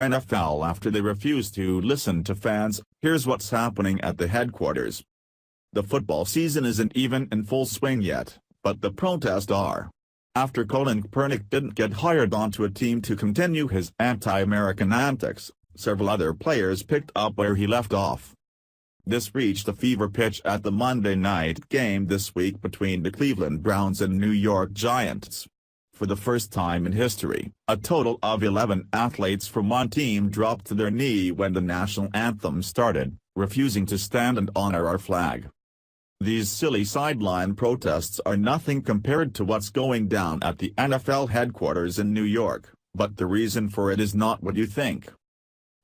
NFL after they refuse to listen to fans. Here's what's happening at the headquarters. The football season isn't even in full swing yet, but the protests are. After Colin Kaepernick didn't get hired onto a team to continue his anti-American antics, several other players picked up where he left off. This reached a fever pitch at the Monday night game this week between the Cleveland Browns and New York Giants. For the first time in history, a total of 11 athletes from one team dropped to their knee when the national anthem started, refusing to stand and honor our flag. These silly sideline protests are nothing compared to what's going down at the NFL headquarters in New York, but the reason for it is not what you think.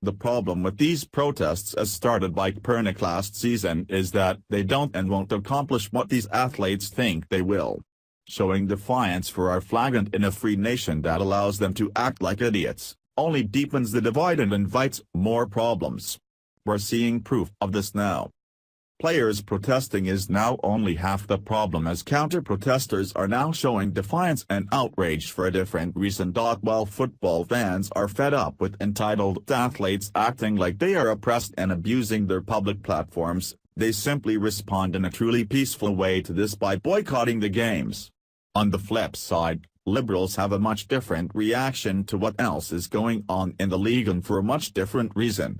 The problem with these protests, as started by Kaepernick last season, is that they don't and won't accomplish what these athletes think they will. Showing defiance for our flag and in a free nation that allows them to act like idiots, only deepens the divide and invites more problems. We're seeing proof of this now. Players protesting is now only half the problem, as counter-protesters are now showing defiance and outrage for a different reason. While football fans are fed up with entitled athletes acting like they are oppressed and abusing their public platforms, they simply respond in a truly peaceful way to this by boycotting the games. On the flip side, liberals have a much different reaction to what else is going on in the league, and for a much different reason.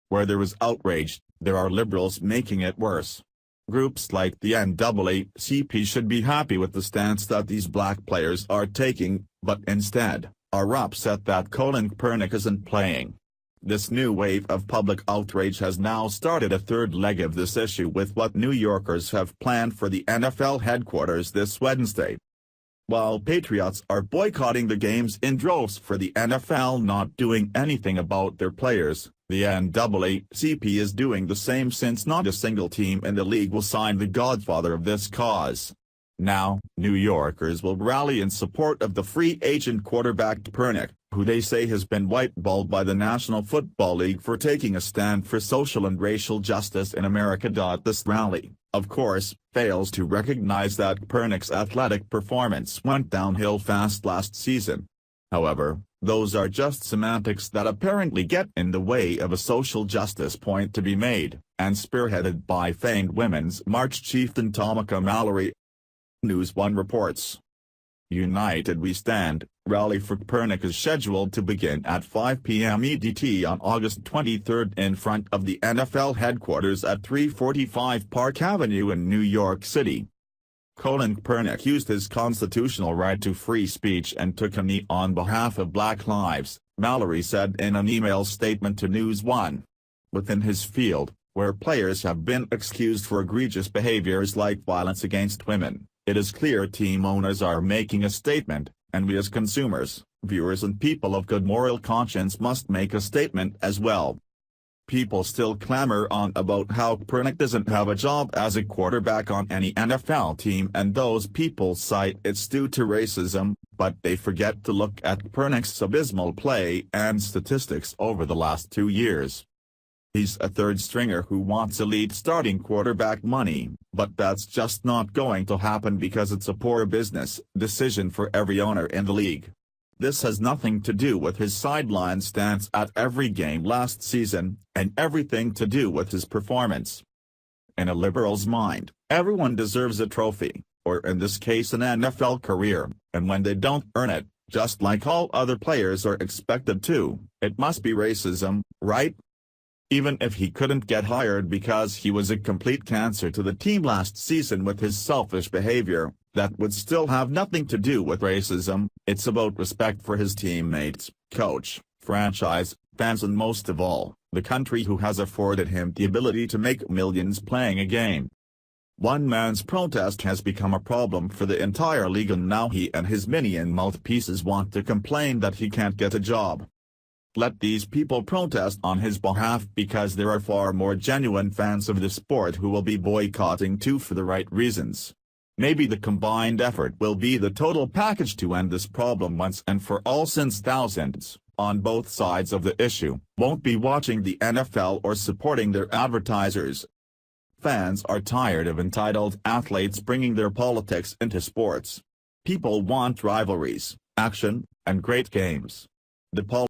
Where there is outrage, there are liberals making it worse. Groups like the NAACP should be happy with the stance that these black players are taking, but instead, are upset that Colin Kaepernick isn't playing. This new wave of public outrage has now started a third leg of this issue with what New Yorkers have planned for the NFL headquarters this Wednesday. While patriots are boycotting the games in droves for the NFL not doing anything about their players, the NAACP is doing the same, since not a single team in the league will sign the godfather of this cause. Now, New Yorkers will rally in support of the free agent quarterback Kaepernick, who they say has been whiteballed by the National Football League for taking a stand for social and racial justice in America. This rally, of course, fails to recognize that Kaepernick's athletic performance went downhill fast last season. However, those are just semantics that apparently get in the way of a social justice point to be made, and spearheaded by famed women's march chieftain Tamika Mallory. News One reports. United We Stand rally for Kaepernick is scheduled to begin at 5 p.m. EDT on August 23 in front of the NFL headquarters at 345 Park Avenue in New York City. Colin Kaepernick used his constitutional right to free speech and took a knee on behalf of Black lives, Mallory said in an email statement to News One. Within his field, where players have been excused for egregious behaviors like violence against women, it is clear team owners are making a statement, and we as consumers, viewers and people of good moral conscience must make a statement as well. People still clamor on about how Kaepernick doesn't have a job as a quarterback on any NFL team, and those people cite it's due to racism, but they forget to look at Kaepernick's abysmal play and statistics over the last 2 years. He's a third stringer who wants elite starting quarterback money, but that's just not going to happen because it's a poor business decision for every owner in the league. This has nothing to do with his sideline stance at every game last season, and everything to do with his performance. In a liberal's mind, everyone deserves a trophy, or in this case an NFL career, and when they don't earn it, just like all other players are expected to, it must be racism, right? Even if he couldn't get hired because he was a complete cancer to the team last season with his selfish behavior, that would still have nothing to do with racism. It's about respect for his teammates, coach, franchise, fans, and most of all, the country who has afforded him the ability to make millions playing a game. One man's protest has become a problem for the entire league, and now he and his minion mouthpieces want to complain that he can't get a job. Let these people protest on his behalf, because there are far more genuine fans of the sport who will be boycotting too for the right reasons. Maybe the combined effort will be the total package to end this problem once and for all, since thousands, on both sides of the issue, won't be watching the NFL or supporting their advertisers. Fans are tired of entitled athletes bringing their politics into sports. People want rivalries, action, and great games. The